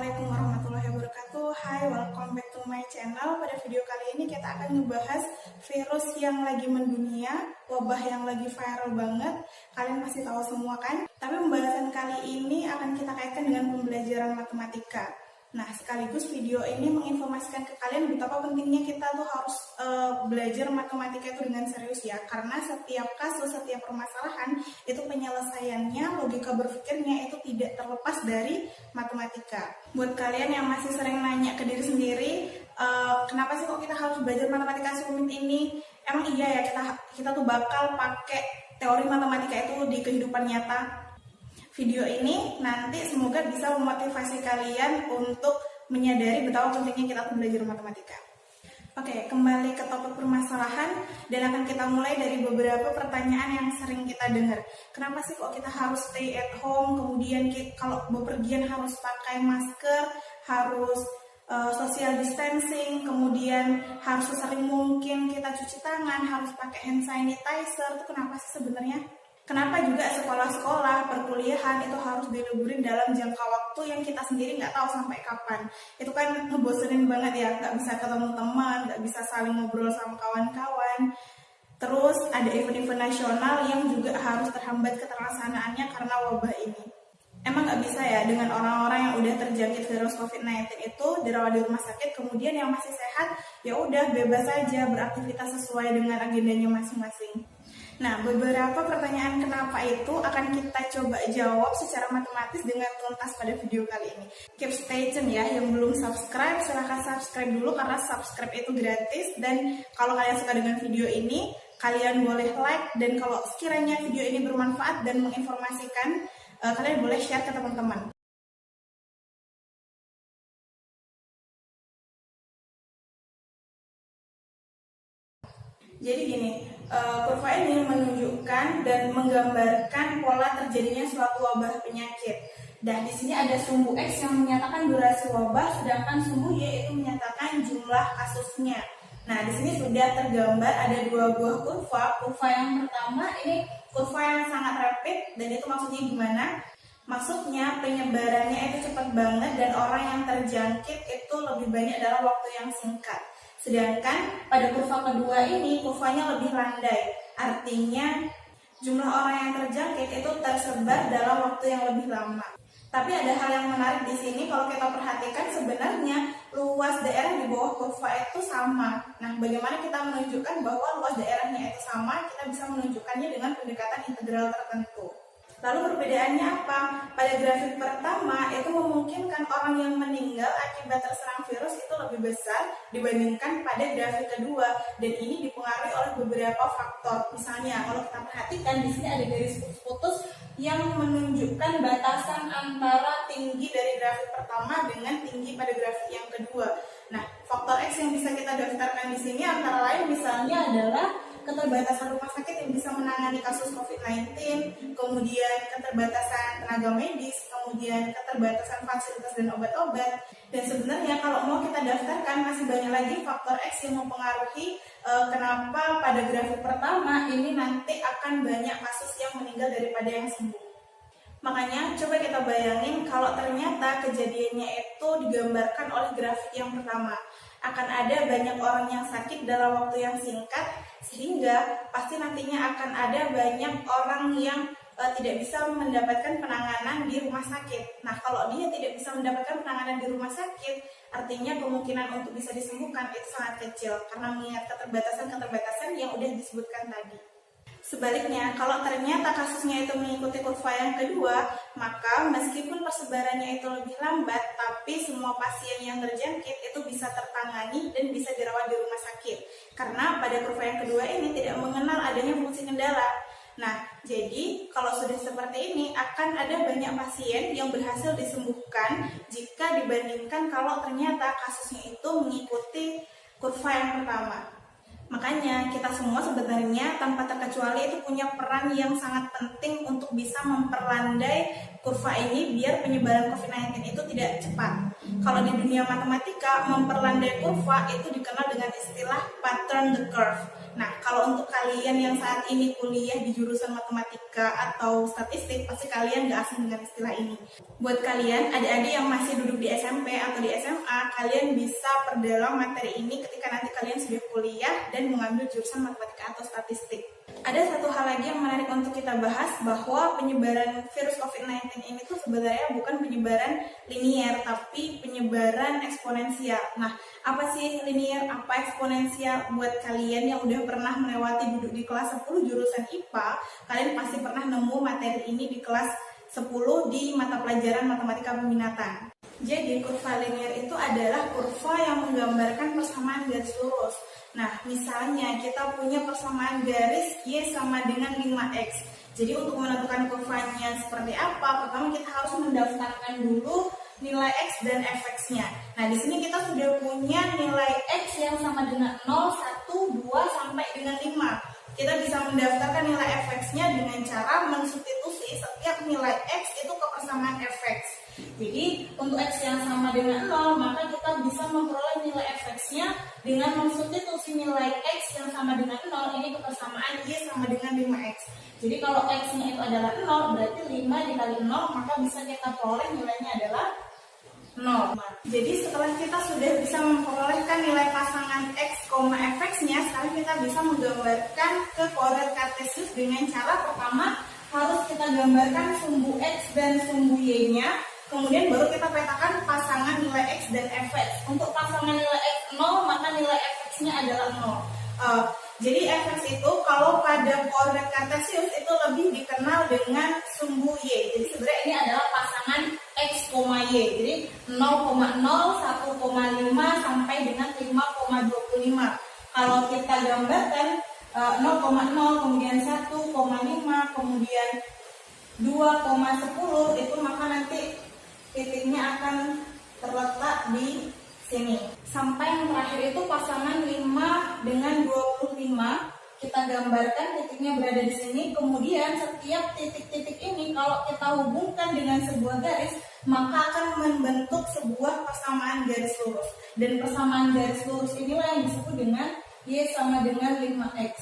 Assalamualaikum warahmatullahi wabarakatuh. Hai, welcome back to my channel. Pada video kali ini kita akan membahas virus yang lagi mendunia, wabah yang lagi viral banget. Kalian pasti tahu semua kan? Tapi pembahasan kali ini akan kita kaitkan dengan pembelajaran matematika. Nah, sekaligus video ini menginformasikan ke kalian betapa pentingnya kita tuh harus belajar matematika itu dengan serius ya. Karena setiap kasus, setiap permasalahan itu penyelesaiannya, logika berpikirnya itu tidak terlepas dari matematika. Buat kalian yang masih sering nanya ke diri sendiri, kenapa sih kok kita harus belajar matematika serumit ini? Emang iya ya kita tuh bakal pakai teori matematika itu di kehidupan nyata? Video ini nanti semoga bisa memotivasi kalian untuk menyadari betapa pentingnya kita belajar matematika. Oke, kembali ke topik permasalahan dan akan kita mulai dari beberapa pertanyaan yang sering kita dengar. Kenapa sih kok kita harus stay at home, kemudian kalau bepergian harus pakai masker, harus social distancing, kemudian harus sesering mungkin kita cuci tangan, harus pakai hand sanitizer, itu kenapa sih sebenarnya? Kenapa juga sekolah-sekolah, perkuliahan itu harus diliburin dalam jangka waktu yang kita sendiri nggak tahu sampai kapan. Itu kan ngebosenin banget ya, nggak bisa ketemu teman, nggak bisa saling ngobrol sama kawan-kawan. Terus ada event-event nasional yang juga harus terhambat keterlaksanaannya karena wabah ini. Emang nggak bisa ya dengan orang-orang yang udah terjangkit virus COVID-19 itu dirawat di rumah sakit, kemudian yang masih sehat ya udah bebas saja beraktivitas sesuai dengan agendanya masing-masing. Nah, beberapa pertanyaan kenapa itu akan kita coba jawab secara matematis dengan tuntas pada video kali ini. Keep stay tune ya, yang belum subscribe silahkan subscribe dulu karena subscribe itu gratis. Dan kalau kalian suka dengan video ini, kalian boleh like, dan kalau sekiranya video ini bermanfaat dan menginformasikan, kalian boleh share ke teman-teman. Jadi gini, kurva ini menunjukkan dan menggambarkan pola terjadinya suatu wabah penyakit. Dan di sini ada sumbu X yang menyatakan durasi wabah, sedangkan sumbu Y itu menyatakan jumlah kasusnya. Nah, di sini sudah tergambar ada dua buah kurva. Kurva yang pertama ini kurva yang sangat rapid, dan itu maksudnya gimana? Maksudnya penyebarannya itu cepat banget dan orang yang terjangkit itu lebih banyak dalam waktu yang singkat. Sedangkan pada kurva kedua ini kurvanya lebih landai, artinya jumlah orang yang terjangkit itu tersebar dalam waktu yang lebih lama. Tapi ada hal yang menarik di sini, kalau kita perhatikan sebenarnya luas daerah di bawah kurva itu sama. Nah, bagaimana kita menunjukkan bahwa luas daerahnya itu sama? Kita bisa menunjukkannya dengan pendekatan integral tertentu. Lalu perbedaannya apa? Pada grafik pertama itu memungkinkan orang yang meninggal akibat terserang virus itu lebih besar dibandingkan pada grafik kedua, dan ini dipengaruhi oleh beberapa faktor. Misalnya kalau kita perhatikan di sini ada garis putus yang menunjukkan batasan antara tinggi dari grafik pertama dengan tinggi pada grafik yang kedua. Nah, faktor X yang bisa kita daftarkan di sini antara lain misalnya adalah keterbatasan rumah sakit yang bisa menangani kasus COVID-19, kemudian keterbatasan tenaga medis, kemudian keterbatasan fasilitas dan obat-obat. Dan sebenarnya kalau mau kita daftarkan masih banyak lagi faktor X yang mempengaruhi kenapa pada grafik pertama ini nanti akan banyak kasus yang meninggal daripada yang sembuh. Makanya coba kita bayangin kalau ternyata kejadiannya itu digambarkan oleh grafik yang pertama. Akan ada banyak orang yang sakit dalam waktu yang singkat, sehingga pasti nantinya akan ada banyak orang yang tidak bisa mendapatkan penanganan di rumah sakit. Nah, kalau dia tidak bisa mendapatkan penanganan di rumah sakit, artinya kemungkinan untuk bisa disembuhkan itu sangat kecil karena mengingat keterbatasan yang udah disebutkan tadi. Sebaliknya, kalau ternyata kasusnya itu mengikuti kurva yang kedua, maka meskipun persebarannya itu lebih lambat, tapi semua pasien yang terjangkit itu bisa tertangani dan bisa dirawat di rumah sakit. Karena pada kurva yang kedua ini tidak mengenal adanya fungsi kendala. Nah, jadi kalau sudah seperti ini, akan ada banyak pasien yang berhasil disembuhkan jika dibandingkan kalau ternyata kasusnya itu mengikuti kurva yang pertama. Makanya kita semua sebenarnya tanpa terkecuali itu punya peran yang sangat penting untuk bisa memperlandai kurva ini biar penyebaran COVID-19 itu itu tidak cepat. Kalau di dunia matematika, memperlandai kurva itu dikenal dengan istilah pattern the curve. Nah, kalau untuk kalian yang saat ini kuliah di jurusan matematika atau statistik, pasti kalian gak asing dengan istilah ini. Buat kalian, adik-adik yang masih duduk di SMP atau di SMA, kalian bisa perdalam materi ini ketika nanti kalian sudah kuliah dan mengambil jurusan matematika atau statistik. Ada satu hal lagi yang menarik untuk kita bahas, bahwa penyebaran virus COVID-19 ini tuh sebenarnya bukan penyebaran linier, tapi penyebaran eksponensial. Nah, apa sih linier, apa eksponensial? Buat kalian yang udah pernah melewati duduk di kelas 10 jurusan IPA, kalian pasti pernah nemu materi ini di kelas 10 di mata pelajaran matematika peminatan. Jadi, kurva linier itu adalah kurva yang menggambarkan persamaan garis lurus. Nah, misalnya kita punya persamaan garis Y sama dengan 5X. Jadi untuk menentukan kurvanya seperti apa, pertama kita harus mendaftarkan dulu nilai X dan Fx-nya. Nah, di sini kita sudah punya nilai X yang sama dengan 0, 1, 2, sampai dengan 5. Kita bisa mendaftarkan nilai Fx-nya dengan cara mensubstitusi setiap nilai X itu ke persamaan Fx. Jadi untuk X yang sama dengan 0, maka kita bisa memperoleh nilai Fx-nya dengan mensubstitusi nilai X yang sama dengan 0 ini ke persamaan Y sama dengan 5X. Jadi kalau X-nya itu adalah 0, berarti 5 dikali 0, maka bisa kita peroleh nilainya adalah 0. Jadi setelah kita sudah bisa memperolehkan nilai pasangan X, Fx-nya, sekarang kita bisa menggambarkan ke koordinat kartesius dengan cara pertama harus kita gambarkan sumbu X dan sumbu Y-nya. Kemudian baru kita petakan pasangan nilai X dan Fx. Untuk pasangan nilai X 0, maka nilai Fx-nya adalah 0. Jadi Fx itu kalau pada koordinat kartesius itu lebih dikenal dengan sumbu Y. Jadi sebenarnya ini adalah pasangan X, Y. Jadi 0,0, 1,5 sampai dengan 5,25. Kalau kita gambarkan 0,0, kemudian 1,5, kemudian 2,10, itu maka nanti titiknya akan terletak di sini. Sampai yang terakhir itu pasangan 5 dengan 25. Kita gambarkan titiknya berada di sini. Kemudian setiap titik-titik ini kalau kita hubungkan dengan sebuah garis, maka akan membentuk sebuah persamaan garis lurus. Dan persamaan garis lurus inilah yang disebut dengan Y sama dengan 5X.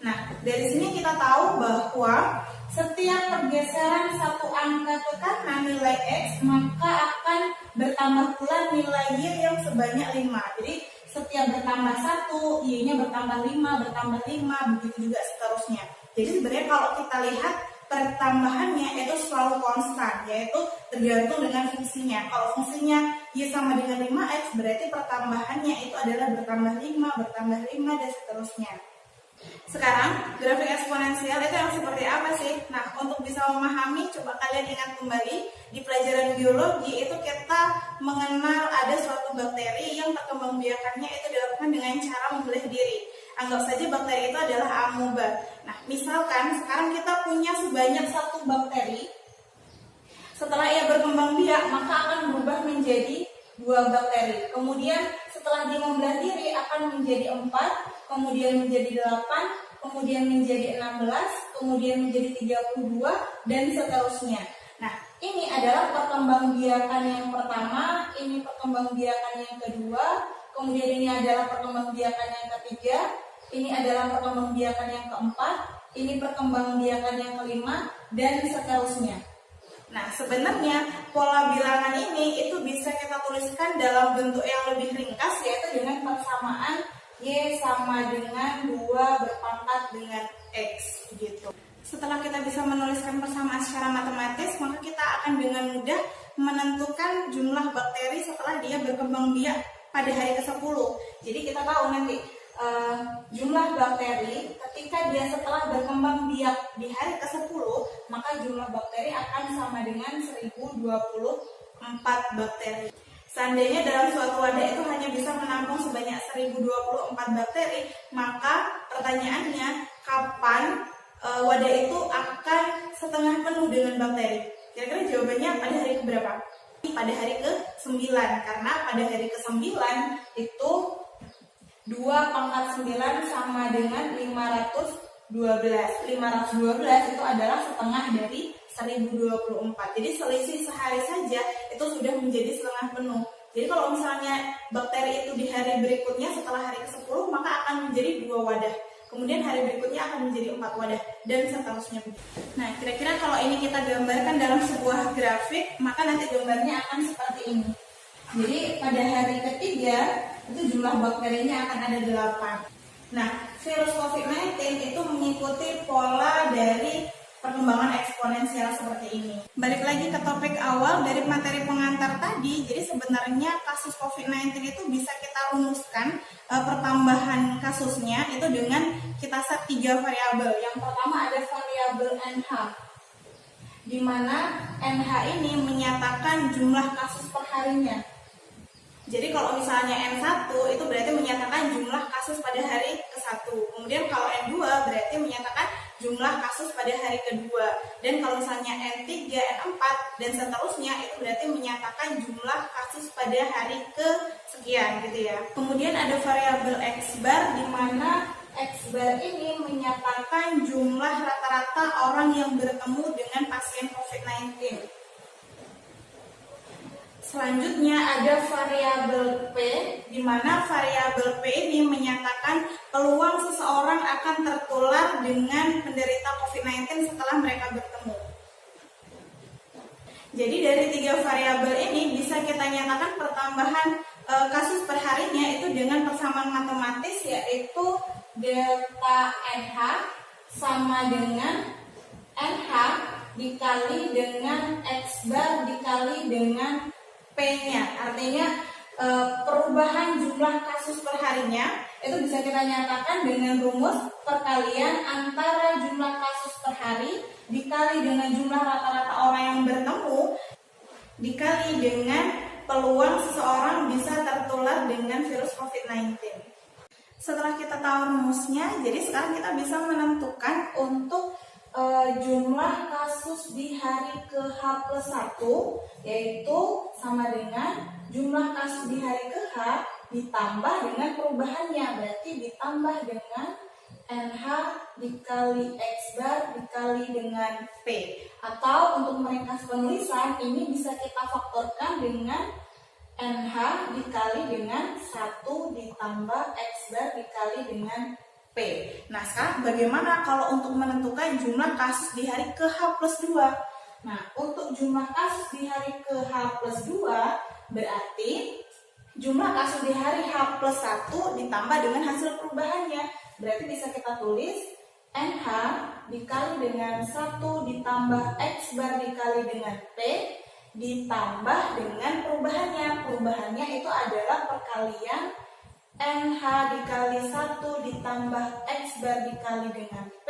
Nah, dari sini kita tahu bahwa setiap pergeseran satu angka ke kanan nilai X, maka akan bertambah pula nilai Y yang sebanyak 5. Jadi setiap bertambah 1, Y-nya bertambah 5, bertambah 5, begitu juga seterusnya. Jadi sebenarnya kalau kita lihat pertambahannya itu selalu konstan, yaitu tergantung dengan fungsinya. Kalau fungsinya Y sama dengan 5X, berarti pertambahannya itu adalah bertambah 5, dan seterusnya. Sekarang, grafik eksponensial itu yang seperti apa sih? Nah, untuk bisa memahami, coba kalian ingat kembali di pelajaran biologi itu kita mengenal ada suatu bakteri yang perkembangbiakannya itu dilakukan dengan cara membelah diri. Anggap saja bakteri itu adalah amoeba. Nah, misalkan sekarang kita punya sebanyak satu bakteri. Setelah ia berkembang biak, maka akan berubah menjadi 2 bakteri. Kemudian setelah dia membelah diri akan menjadi 4, kemudian menjadi 8, kemudian menjadi 16, kemudian menjadi 32, dan seterusnya. Nah, ini adalah perkembangbiakan yang pertama, ini perkembangbiakan yang kedua, kemudian ini adalah perkembangbiakan yang ketiga, ini adalah perkembangbiakan yang keempat, ini perkembangbiakan yang kelima, dan seterusnya. Nah, sebenarnya pola bilangan ini itu bisa kita tuliskan dalam bentuk yang lebih ringkas, yaitu dengan persamaan Y sama dengan 2 berpangkat dengan X gitu. Setelah kita bisa menuliskan persamaan secara matematis, maka kita akan dengan mudah menentukan jumlah bakteri setelah dia berkembang biak pada hari ke-10. Jadi kita tahu nanti jumlah bakteri ketika dia setelah berkembang biak di hari ke-10, maka jumlah bakteri akan sama dengan 1024 bakteri. Seandainya dalam suatu wadah itu hanya bisa menampung sebanyak 1024 bakteri, maka pertanyaannya kapan wadah itu akan setengah penuh dengan bakteri? Kira-kira jawabannya pada hari keberapa? Pada hari ke-9, karena pada hari ke-9 itu 2 pangkat 9 sama dengan 512. 512 itu adalah setengah dari 1 1024. Jadi selisih sehari saja itu sudah menjadi setengah penuh. Jadi kalau misalnya bakteri itu di hari berikutnya setelah hari ke-10 maka akan menjadi 2 wadah. Kemudian hari berikutnya akan menjadi 4 wadah dan seterusnya. Nah, kira-kira kalau ini kita gambarkan dalam sebuah grafik, maka nanti gambarnya akan seperti ini. Jadi pada hari ketiga itu jumlah bakterinya akan ada 8. Nah, virus COVID-19 itu mengikuti pola dari perkembangan eksponensial seperti ini. Balik lagi ke topik awal dari materi pengantar tadi, jadi sebenarnya kasus COVID-19 itu bisa kita rumuskan pertambahan kasusnya itu dengan kita set 3 variabel. Yang pertama ada variabel NH, di mana NH ini menyatakan jumlah kasus per harinya. Jadi kalau misalnya N1 itu berarti menyatakan jumlah kasus pada hari ke-1. Kemudian kalau N2 berarti menyatakan jumlah kasus pada hari kedua. Dan kalau misalnya N3, N4 dan seterusnya itu berarti menyatakan jumlah kasus pada hari kesekian gitu ya. Kemudian ada variabel X bar, di mana X bar ini menyatakan jumlah rata-rata orang yang bertemu dengan pasien COVID-19. Selanjutnya ada variabel P, di mana variabel P ini menyatakan peluang seseorang akan tertular dengan penderita COVID-19 setelah mereka bertemu. Jadi dari 3 variabel ini bisa kita nyatakan pertambahan kasus per harinya itu dengan persamaan matematis, yaitu delta NH sama dengan NH dikali dengan X bar dikali dengan P-nya. Artinya perubahan jumlah kasus per harinya itu bisa kita nyatakan dengan rumus perkalian antara jumlah kasus per hari dikali dengan jumlah rata-rata orang yang bertemu dikali dengan peluang seseorang bisa tertular dengan virus COVID-19. Setelah kita tahu rumusnya, jadi sekarang kita bisa menentukan untuk jumlah kasus di hari ke H+1, yaitu sama dengan jumlah kasus di hari ke H ditambah dengan perubahannya, berarti ditambah dengan NH dikali X bar dikali dengan P. Atau untuk meringkas penulisan ini bisa kita faktorkan dengan NH dikali dengan 1 ditambah X bar dikali dengan P. Nah, sekarang bagaimana kalau untuk menentukan jumlah kasus di hari ke H+2? Nah, untuk jumlah kasus di hari ke H+2 berarti jumlah kasus di hari H+1 ditambah dengan hasil perubahannya. Berarti bisa kita tulis NH dikali dengan 1 ditambah X bar dikali dengan P ditambah dengan perubahannya. Perubahannya itu adalah perkalian NH dikali 1 ditambah X bar dikali dengan P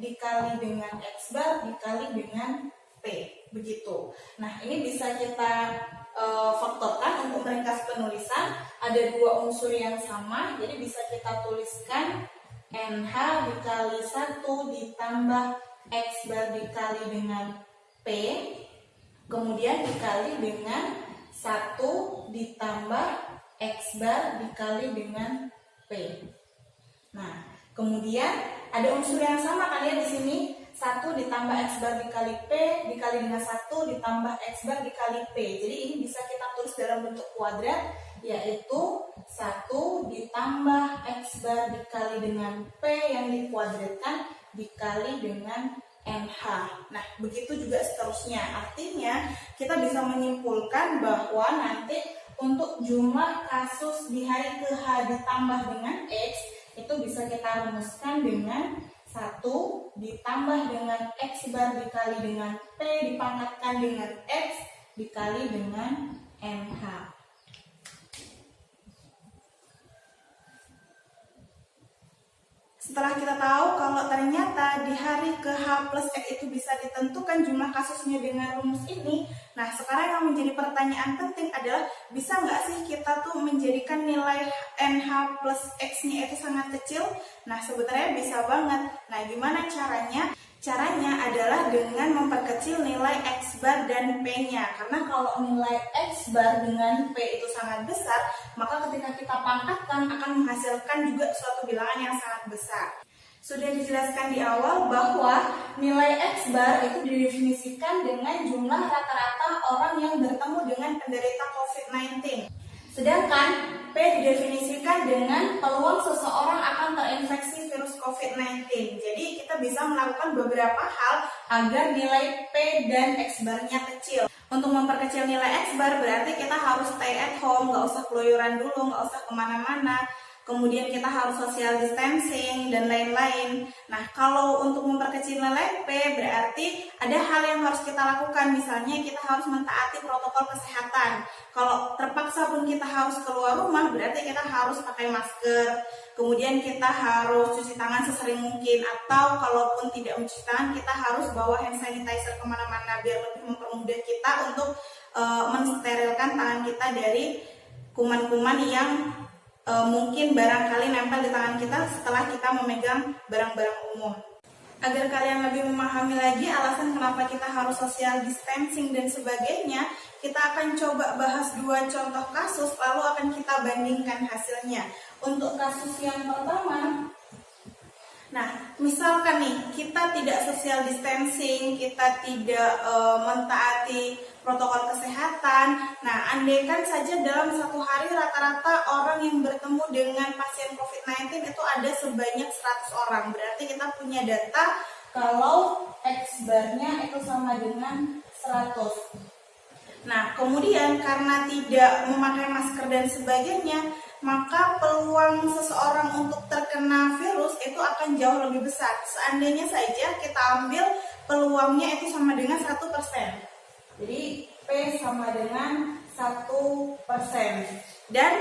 dikali dengan X bar dikali dengan P. Begitu. Nah, ini bisa kita faktorkan untuk meringkas penulisan. Ada 2 unsur yang sama, jadi bisa kita tuliskan NH dikali 1 ditambah X bar dikali dengan P kemudian dikali dengan 1 ditambah X bar dikali dengan P. Nah, kemudian ada unsur yang sama kan ya di sini, 1 ditambah X bar dikali P dikali dengan 1 ditambah X bar dikali P. Jadi ini bisa kita tulis dalam bentuk kuadrat, yaitu 1 ditambah X bar dikali dengan P yang dikuadratkan dikali dengan NH. Nah, begitu juga seterusnya. Artinya kita bisa menyimpulkan bahwa nanti untuk jumlah kasus di hari ke H ditambah dengan X itu bisa kita rumuskan dengan 1 ditambah dengan X bar dikali dengan P dipangkatkan dengan X dikali dengan NH. Setelah kita tahu kalau ternyata di hari ke H+X itu bisa ditentukan jumlah kasusnya dengan rumus ini, nah sekarang yang menjadi pertanyaan penting adalah bisa nggak sih kita tuh menjadikan nilai NH plus X-nya itu sangat kecil? Nah sebenarnya bisa banget. Nah gimana caranya? Caranya adalah dengan memperkecil nilai X bar dan P-nya. Karena kalau nilai X bar dengan P itu sangat besar, maka ketika kita pangkatkan akan menghasilkan juga suatu bilangan yang sangat besar. Sudah dijelaskan di awal bahwa nilai X bar itu didefinisikan dengan jumlah rata-rata orang yang bertemu dengan penderita COVID-19. Sedangkan P didefinisikan dengan peluang seseorang akan terinfeksi virus COVID-19. Jadi kita bisa melakukan beberapa hal agar nilai P dan X barnya kecil. Untuk memperkecil nilai X bar berarti kita harus stay at home, nggak usah keluyuran dulu, nggak usah kemana-mana. Kemudian kita harus social distancing dan lain-lain. Nah, kalau untuk memperkecil nilai P berarti ada hal yang harus kita lakukan. Misalnya kita harus mentaati protokol kesehatan. Kalau terpaksa pun kita harus keluar rumah berarti kita harus pakai masker. Kemudian kita harus cuci tangan sesering mungkin. Atau kalaupun tidak mencuci tangan kita harus bawa hand sanitizer kemana-mana biar lebih mempermudah kita untuk mensterilkan tangan kita dari kuman-kuman yang mungkin barangkali nempel di tangan kita setelah kita memegang barang-barang umum. Agar kalian lebih memahami lagi alasan kenapa kita harus social distancing dan sebagainya, kita akan coba bahas 2 contoh kasus lalu akan kita bandingkan hasilnya. Untuk kasus yang pertama, nah, misalkan nih kita tidak social distancing, kita tidak mentaati protokol kesehatan. Nah, andaikan saja dalam satu hari rata-rata orang yang bertemu dengan pasien COVID-19 itu ada sebanyak 100 orang. Berarti kita punya data kalau X bar-nya itu sama dengan 100. Nah, kemudian karena tidak memakai masker dan sebagainya, maka peluang seseorang untuk terkena virus itu akan jauh lebih besar. Seandainya saja kita ambil peluangnya itu sama dengan 1%. Jadi P sama dengan 1%. Dan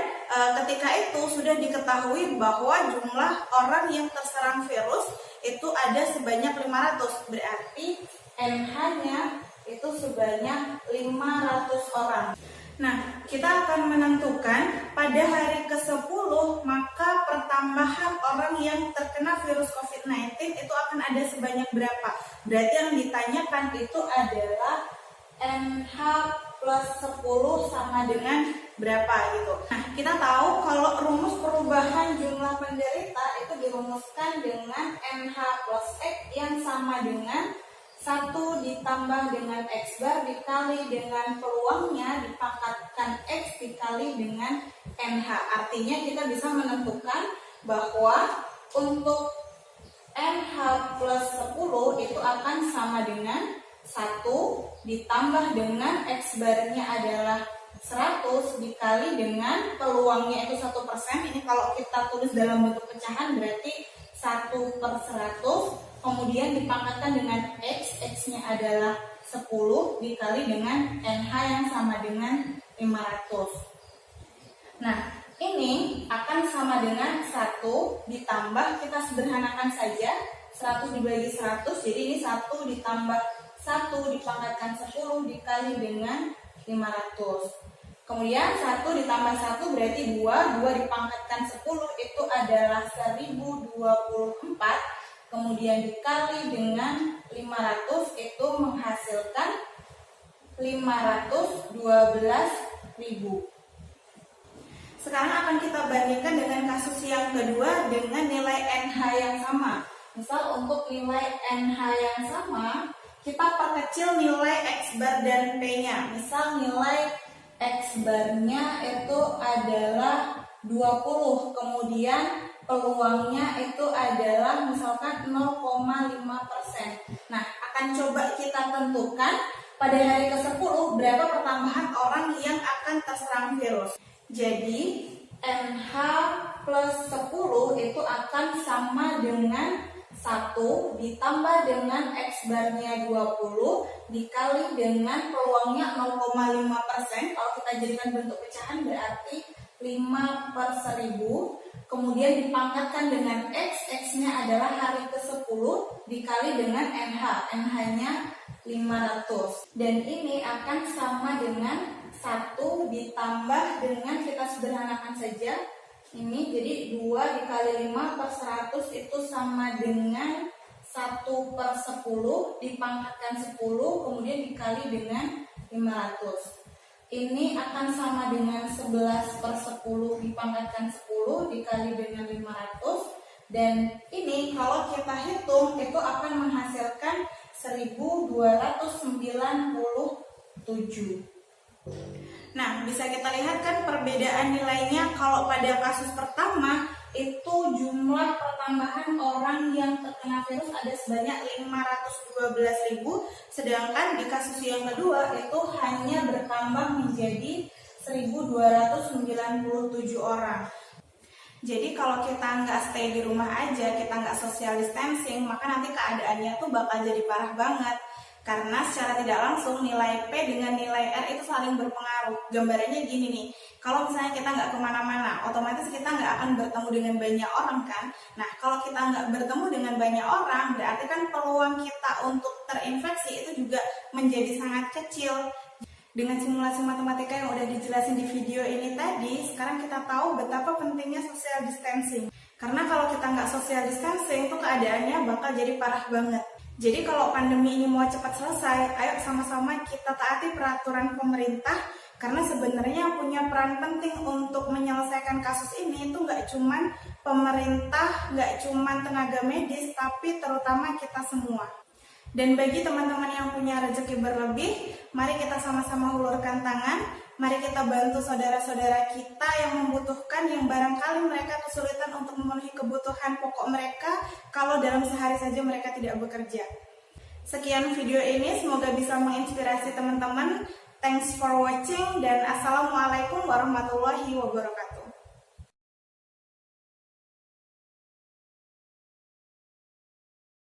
ketika itu sudah diketahui bahwa jumlah orang yang terserang virus itu ada sebanyak 500. Berarti NH-nya itu sebanyak 500 orang. Nah, kita akan menentukan pada hari ke-10 maka pertambahan orang yang terkena virus COVID-19 itu akan ada sebanyak berapa. Berarti yang ditanyakan itu adalah NH plus 10 sama dengan berapa gitu. Nah, kita tahu kalau rumus perubahan jumlah penderita itu dirumuskan dengan NH plus X yang sama dengan 1 ditambah dengan X bar dikali dengan peluangnya dipangkatkan X dikali dengan NH. Artinya kita bisa menentukan bahwa untuk NH plus 10 itu akan sama dengan 1 ditambah dengan X barnya adalah 100 dikali dengan peluangnya itu 1%. Ini kalau kita tulis dalam bentuk pecahan berarti 1/100. Kemudian dipangkatkan dengan X, X-nya adalah 10 dikali dengan NH yang sama dengan 500. Nah, ini akan sama dengan 1 ditambah, kita sederhanakan saja, 100 dibagi 100, jadi ini 1 ditambah 1 dipangkatkan 10 dikali dengan 500. Kemudian 1 ditambah 1 berarti 2 dipangkatkan 10 itu adalah 1024. Kemudian dikali dengan 500 itu menghasilkan 512.000. Sekarang akan kita bandingkan dengan kasus yang kedua dengan nilai NH yang sama. Misal untuk nilai NH yang sama, kita perkecil nilai X bar dan P-nya. Misal nilai X barnya itu adalah 20, kemudian peluangnya itu adalah misalkan 0,5%. Nah, akan coba kita tentukan pada hari ke-10 berapa pertambahan orang yang akan terserang virus. Jadi, NH plus 10 itu akan sama dengan 1 ditambah dengan X barnya 20 dikali dengan peluangnya 0,5%. Kalau kita jadikan bentuk pecahan berarti 5/1000. Kemudian dipangkatkan dengan X, X-nya adalah hari ke-10 dikali dengan NH, NH-nya 500. Dan ini akan sama dengan 1 ditambah dengan, kita sederhanakan saja, ini jadi 2 dikali 5/100 itu sama dengan 1/10 dipangkatkan 10 kemudian dikali dengan 500. Ini akan sama dengan 11/10 dipangkatkan 10 dikali dengan 500. Dan ini kalau kita hitung itu akan menghasilkan 1297. Nah, bisa kita lihat kan perbedaan nilainya. Kalau pada kasus pertama itu jumlah pertambahan orang yang terkena virus ada sebanyak 512.000, sedangkan di kasus yang kedua itu hanya bertambah menjadi 1297 orang. Jadi kalau kita nggak stay di rumah aja, kita nggak social distancing, maka nanti keadaannya tuh bakal jadi parah banget. Karena secara tidak langsung nilai P dengan nilai R itu saling berpengaruh. Gambarannya gini nih, kalau misalnya kita nggak kemana-mana, otomatis kita nggak akan bertemu dengan banyak orang kan. Nah, kalau kita nggak bertemu dengan banyak orang, berarti kan peluang kita untuk terinfeksi itu juga menjadi sangat kecil. Dengan simulasi matematika yang udah dijelasin di video ini tadi, sekarang kita tahu betapa pentingnya social distancing. Karena kalau kita nggak social distancing, tuh keadaannya bakal jadi parah banget. Jadi kalau pandemi ini mau cepat selesai, ayo sama-sama kita taati peraturan pemerintah. Karena sebenarnya yang punya peran penting untuk menyelesaikan kasus ini itu nggak cuman pemerintah, nggak cuman tenaga medis, tapi terutama kita semua. Dan bagi teman-teman yang punya rezeki berlebih, mari kita sama-sama hulurkan tangan. Mari kita bantu saudara-saudara kita yang membutuhkan, yang barangkali mereka kesulitan untuk memenuhi kebutuhan pokok mereka kalau dalam sehari saja mereka tidak bekerja. Sekian video ini, semoga bisa menginspirasi teman-teman. Thanks for watching dan Assalamualaikum warahmatullahi wabarakatuh.